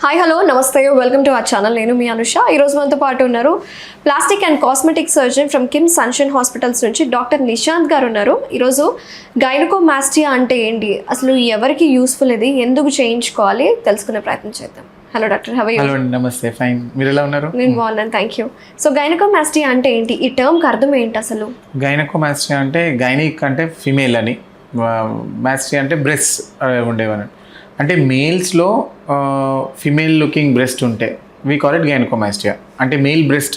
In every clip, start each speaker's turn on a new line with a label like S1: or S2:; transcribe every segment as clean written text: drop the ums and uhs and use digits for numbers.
S1: Hi hello నమస్తే welcome to our channel. నేను మీ అనుష. ఈరోజు మనతో పాటు ఉన్నారు plastic and cosmetic surgeon from Kim sunshine hospitals నుంచి డాక్టర్ నిశాంత్ గారు ఉన్నారు. ఈరోజు గైనకోమాస్టియా అంటే ఏంటి, అసలు ఎవరికి యూస్ఫుల్, ఇది ఎందుకు చేయించుకోవాలి తెలుసుకునే ప్రయత్నం చేద్దాం. Hello doctor, how are you?
S2: Hello అండి, నమస్తే. ఫైన్, మీరు ఎలా ఉన్నారు?
S1: నేను బాగున్నాను, థ్యాంక్ యూ. సో గైనకోమాస్టియా అంటే ఏంటి, ఈ టర్మ్కి అర్థం ఏంటి అసలు?
S2: గైనకోమాస్టియా అంటే గైనిక్ అంటే ఫిమేల్ అని, మాస్టియా అంటే బ్రెస్ట్ ఉండేవని. అంటే మేల్స్లో ఫిమేల్ లుకింగ్ బ్రెస్ట్ ఉంటే వీ కాల్ ఇట్ గైనకోమాస్టియా. అంటే male breast,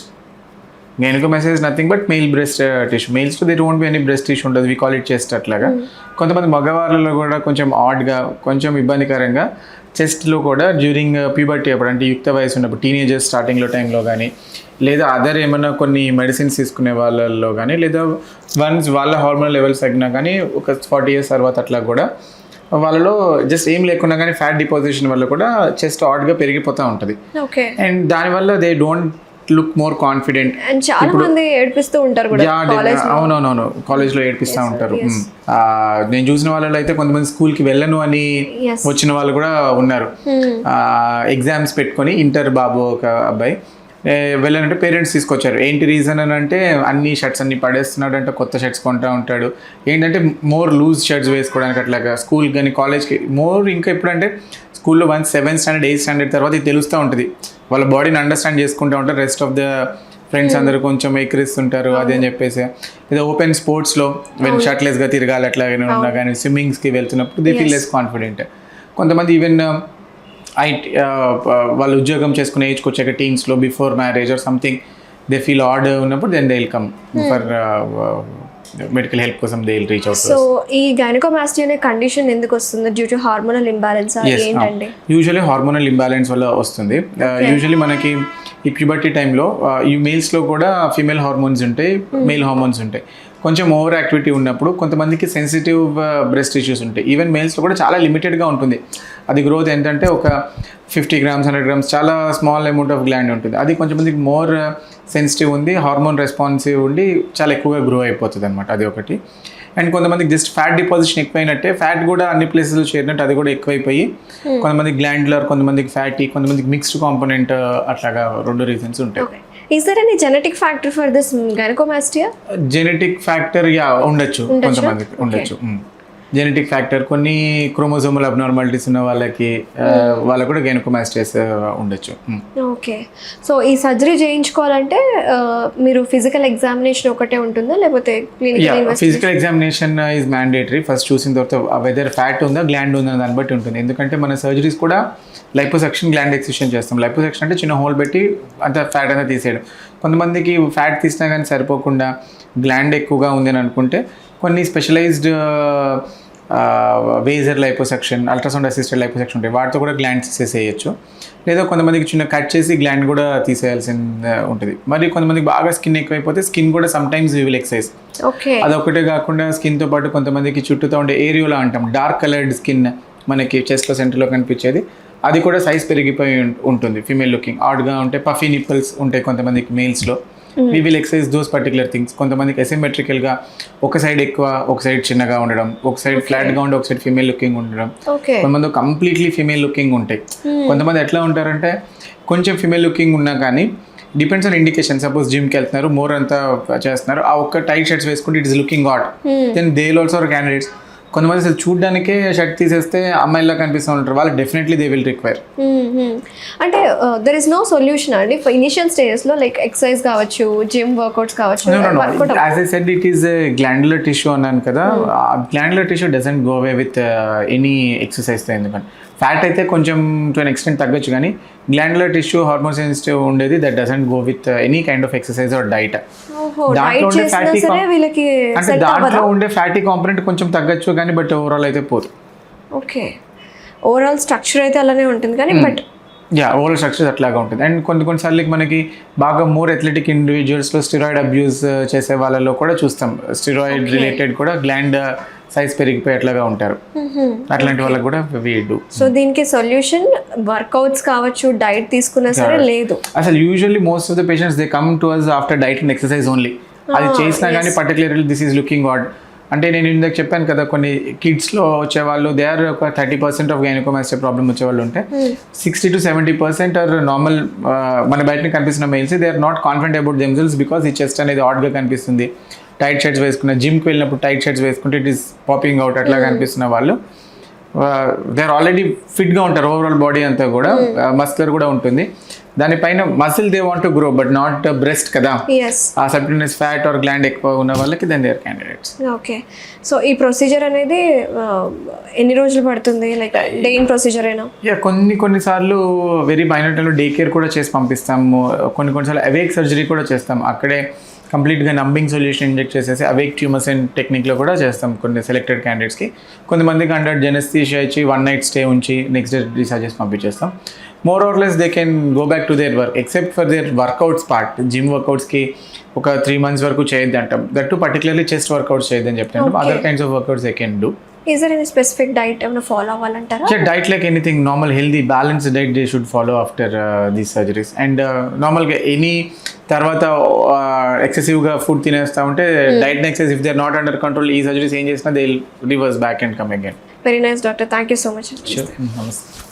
S2: gynecomastia is nothing but male breast tissue. మేల్స్లో they don't be any breast tissue ఉంటుంది, వీ కాల్ ఇట్ చెస్ట్. అట్లాగా కొంతమంది మగవాళ్ళలో కూడా కొంచెం ఆడ్గా, కొంచెం ఇబ్బందికరంగా చెస్ట్లో కూడా డ్యూరింగ్ ప్యూబర్టీ అప్పుడు, అంటే యుక్త వయసు ఉన్నప్పుడు, టీనేజర్స్ స్టార్టింగ్లో టైంలో కానీ, లేదా అదర్ ఏమన్నా కొన్ని మెడిసిన్స్ తీసుకునే వాళ్ళల్లో కానీ, లేదా వన్స్ వాళ్ళ హార్మోన్ లెవెల్స్ తగ్గినా కానీ ఒక 40 years తర్వాత అట్లా కూడా వాళ్ళలో జస్ట్ ఏం లేకున్నా కానీ ఫ్యాట్ డిపాజిషన్ వల్ల కూడా చెస్ట్ ఆడ్గా పెరిగిపోతూ ఉంటుంది.
S1: ఓకే. అండ్
S2: దానివల్ల they don't look more confident.
S1: And చాలా మంది ఏడిపిస్తూ ఉంటారు కూడా.
S2: అవునవునవును, కాలేజ్లో ఏడిపిస్తూ ఉంటారు. నేను చూసిన వాళ్ళలో అయితే కొంతమంది స్కూల్కి వెళ్ళను అని వచ్చిన వాళ్ళు కూడా ఉన్నారు. ఎగ్జామ్స్ పెట్టుకొని ఇంటర్ బాబు ఒక అబ్బాయి వెళ్ళానంటే పేరెంట్స్ తీసుకొచ్చారు. ఏంటి రీజన్ అని అంటే అన్ని షర్ట్స్ అన్ని పడేస్తున్నాడు అంటే, కొత్త షర్ట్స్ కొంటూ ఉంటాడు. ఏంటంటే మోర్ లూజ్ షర్ట్స్ వేసుకోవడానికి అట్లాగా స్కూల్కి కానీ కాలేజ్కి మోర్. ఇంకా ఎప్పుడంటే స్కూల్లో 7th standard 8th standard తర్వాత ఇది తెలుస్తూ ఉంటుంది, వాళ్ళ బాడీని అండర్స్టాండ్ చేసుకుంటూ ఉంటారు. రెస్ట్ ఆఫ్ ద ఫ్రెండ్స్ అందరూ కొంచెం ఎక్కిరిస్తుంటారు అది అని చెప్పేసి. ఏదో ఓపెన్ స్పోర్ట్స్లో వెన్ షర్ట్లెస్గా తిరగాలి అట్లాగే ఉన్నా కానీ, స్విమ్మింగ్స్కి వెళ్తున్నప్పుడు దే ఫీల్ లెస్ కాన్ఫిడెంట్. కొంతమంది ఈవెన్ వాళ్ళు ఉద్యోగం చేసుకునే ఏజ్కి వచ్చాక టీన్స్లో before marriage or something they feel odd ఉన్నప్పుడు then they will come for medical help కోసం they will reach out.
S1: So ఈ గైనకోమాస్టియా అనే కండిషన్ ఎందుకు వస్తుంది? డ్యూ టు హార్మోనల్ ఇంబ్యాలెన్స్ ఏంటండి?
S2: యూజువల్లీ హార్మోనల్ ఇంబ్యాలెన్స్ వల్ల వస్తుంది. యూజువల్లీ మనకి ఈ ప్యూబర్టీ టైంలో ఈ మేల్స్లో కూడా ఫీమేల్ హార్మోన్స్ ఉంటాయి, మేల్ హార్మోన్స్ ఉంటాయి. కొంచెం ఓవర్ యాక్టివిటీ ఉన్నప్పుడు కొంతమందికి సెన్సిటివ్ బ్రెస్ట్ ఇష్యూస్ ఉంటాయి. ఈవెన్ మేల్స్లో కూడా చాలా లిమిటెడ్గా ఉంటుంది అది గ్రోత్. ఏంటంటే ఒక 50 grams 100 grams చాలా స్మాల్ అమౌంట్ ఆఫ్ గ్లాండ్ ఉంటుంది. అది కొంతమందికి మోర్ సెన్సిటివ్ ఉంది, హార్మోన్ రెస్పాన్సివ్ ఉండి చాలా ఎక్కువగా గ్రో అయిపోతుంది అనమాట. అది ఒకటి. అండ్ కొంతమందికి జస్ట్ ఫ్యాట్ డిపాజిషన్ ఎక్కువైనట్టే, ఫ్యాట్ కూడా అన్ని ప్లేసెస్లో చేరినట్టు అది కూడా ఎక్కువైపోయి కొంతమందికి గ్లాండ్యులర్, కొంతమందికి ఫ్యాటీ, కొంతమందికి మిక్స్డ్ కాంపోనెంట్, అట్లాగా 2 రీజన్స్ ఉంటాయి.
S1: Is there any genetic factor for this gynecomastia?
S2: Genetic factor ఉండొచ్చు, కొంతమందికి ఉండొచ్చు. జెనెటిక్ ఫ్యాక్టర్ కొన్ని క్రోమోజోమల్ అబ్నార్మాలిటీస్ ఉన్న వాళ్ళకి వాళ్ళకు కూడా గైనకోమాస్టియాస్ ఉండొచ్చు.
S1: ఓకే. సో ఈ సర్జరీ చేయించుకోవాలంటే మీరు ఫిజికల్ ఎగ్జామినేషన్ ఒకటే ఉంటుందా, లేకపోతే
S2: physical examination is mandatory. First చూసిన తర్వాత వెదర్ ఫ్యాట్ ఉందా గ్లాండ్ ఉందా దాన్ని బట్టి ఉంటుంది. ఎందుకంటే మన సర్జరీస్ కూడా లైపోసెక్షన్, గ్లాండ్ ఎక్సిషన్ చేస్తాం. లైపోసెక్షన్ అంటే చిన్న హోల్ పెట్టి అంత ఫ్యాట్ అంతా తీసేయడం. కొంతమందికి ఫ్యాట్ తీసినా కానీ సరిపోకుండా గ్లాండ్ ఎక్కువగా ఉంది అని అనుకుంటే కొన్ని specialised VASER liposuction, ultrasound assisted liposuction ఉంటాయి, వాటితో కూడా గ్లాండ్ తీసేయచ్చు. లేదా కొంతమందికి చిన్న కట్ చేసి గ్లాండ్ కూడా తీసేయాల్సి ఉంటుంది. మరి కొంతమందికి బాగా స్కిన్ ఎక్కువైపోతే స్కిన్ కూడా sometimes we will excise. అదొకటే కాకుండా స్కిన్తో పాటు కొంతమందికి చుట్టూతో ఉండే ఏరియోలా అంటాం, డార్క్ కలర్డ్ స్కిన్ మనకి చెస్ట్లో సెంటర్లో కనిపించేది, అది కూడా సైజ్ పెరిగిపోయి ఉంటుంది. ఫీమేల్ లుకింగ్ ఆడ్గా ఉంటే పఫీ నిప్పల్స్ ఉంటాయి కొంతమందికి మేల్స్లో. We will excise those particular things. కొంతమందికి అసిమెట్రికల్గా ఒక సైడ్ ఎక్కువ, ఒక సైడ్ చిన్నగా ఉండడం, ఒక సైడ్ ఫ్లాట్గా ఉండి ఒక సైడ్ ఫీమేల్ లుకింగ్ ఉండడం. కొంతమంది కంప్లీట్లీ ఫీమేల్ లుకింగ్ ఉంటాయి. కొంతమంది ఎట్లా ఉంటారంటే కొంచెం ఫీమేల్ లుకింగ్ ఉన్నా కానీ డిపెండ్స్ ఆన్ ఇండికేషన్. సపోజ్ జిమ్కి వెళ్తున్నారు, మోర్ అంతా చేస్తున్నారు, ఆ ఒక్క టైట్ షర్ట్స్ వేసుకుంటే it is looking odd, then they will also candidates. కొంతమంది అసలు చూడడానికే షర్ట్ తీసేస్తే అమ్మాయిలా కనిపిస్తూ ఉంటారు, వాళ్ళు డెఫినెట్లీ దే విల్ రిక్వైర్.
S1: అంటే దెర్ ఇస్ నో సొల్యూషన్ అండి ఇనిషియల్ స్టేజెస్లో, లైక్ ఎక్సర్సైజ్ కావచ్చు, జిమ్ వర్కౌట్స్ కావచ్చు?
S2: As I said it is glandular tissue అన్నాను కదా, glandular tissue doesn't go away with any ఎక్సర్సైజ్తో. ఎందుకంటే ఫ్యాట్ అయితే కొంచెం టు అన్ ఎక్స్టెంట్ తగ్గచ్చు, కానీ గ్లాండ్యులర్ టిష్యూ హార్మోన్ సెన్సిటివ్ ఉండేది that doesn't go with any kind of exercise or diet. అంటే దాంట్లో ఉండే ఫ్యాటీ కాంపోనెంట్ కొంచెం తగ్గచ్చు కానీ బట్ ఓవరాల్ అయితే పోదు.
S1: ఓకే, ఓవరాల్ స్ట్రక్చర్ అయితే అలానే ఉంటుంది కానీ బట్
S2: ఓవరాల్ స్ట్రక్చర్ అట్లాగా ఉంటుంది. అండ్ కొన్నిసార్లు మనకి బాగా మోర్ అథ్లెటిక్ ఇండివిజువల్స్లో స్టిరాయిడ్ అబ్యూస్ చేసే వాళ్ళలో కూడా చూస్తాం, స్టిరాయిడ్ రిలేటెడ్ కూడా గ్లాండ్ సైజ్ పెరిగిపోయేట్లాగా ఉంటారు. అట్లాంటి వాళ్ళకి కూడా వీడు.
S1: సో దీనికి సొల్యూషన్ వర్కౌట్స్ కావచ్చు, డైట్ తీసుకున్నా సరే లేదు.
S2: అసలు usually most of the patients they come to us after diet and exercise only. అది చేసినా కానీ particularly this is looking odd, అంటే నేను ఇందాక చెప్పాను కదా కొన్ని కిడ్స్లో వచ్చేవాళ్ళు దే ఆర్ ఒక 30% ఆఫ్ గైనకోమాస్టియా ప్రాబ్లమ్ వచ్చేవాళ్ళు ఉంటే 60-70% ఆర్ నార్మల్ మన బయటని కనిపిస్తున్న males they are not confident about themselves because ఈ చెస్ట్ అనేది ఆడ్గా కనిపిస్తుంది. టైట్ షర్ట్స్ వేసుకున్న జిమ్కి వెళ్ళినప్పుడు టైట్ షర్ట్స్ వేసుకుంటే ఇట్ ఈస్ పాపింగ్ అవుట్ అట్లా కనిపిస్తున్న వాళ్ళు దే ఆర్ ఆల్రెడీ ఫిట్గా ఉంటారు. ఓవరాల్ బాడీ అంతా కూడా మస్కులర్ కూడా ఉంటుంది. దానిపైన muscle they want to grow but not breast కదా,
S1: ఎస్
S2: ఆ సబ్క్యూటేనియస్ ఫ్యాట్ ఆర్ గ్లాండ్ ఎక్కువ ఉన్న వాళ్ళకి then they are candidates.
S1: Okay. So ఈ ప్రొసీజర్ అనేది ఎన్ని రోజులు పడుతుంది? లైక్ డే ఇన్ ప్రొసీజర్ అయినా?
S2: కొన్నిసార్లు వెరీ బైనటల్లో డే కేర్ కూడా చేసి పంపిస్తాము. కొన్నిసార్లు అవేక్ సర్జరీ కూడా చేస్తాం. అక్కడే కంప్లీట్గా నంబింగ్ సొల్యూషన్ ఇంజెక్ట్ చేసేసి అవేక్ ట్యూమర్స్ అండ్ టెక్నిక్లో కూడా చేస్తాం కొన్ని సెలెక్టెడ్ క్యాండిడేట్స్కి. కొంతమందికి అండర్ జెనెస్థీషియా ఇచ్చి 1 night స్టే ఉంచి నెక్స్ట్ డే డిశ్చార్జ్ చేసి పంపించేస్తాం. More or less they can go back to their work except for their workouts part. Gym వర్కౌట్స్కి ఒక 3 months వరకు చేయొద్దు అంటాం. That to particularly chest workouts చేయొద్దని చెప్తాం. Other kinds of workouts they can do.
S1: Is there any specific diet ఏమైనా follow అవ్వాలంటారా?
S2: Diet like anything normal healthy balanced diet they should follow after these surgeries. And నార్మల్గా any తర్వాత ఎక్సెసివ్గా food తినేస్తూ ఉంటే diet excess if they are not under control ఈ surgeries ఏం చేసినా they will reverse back and come again.
S1: Very nice doctor, thank you so much.
S2: Sure. Namaste.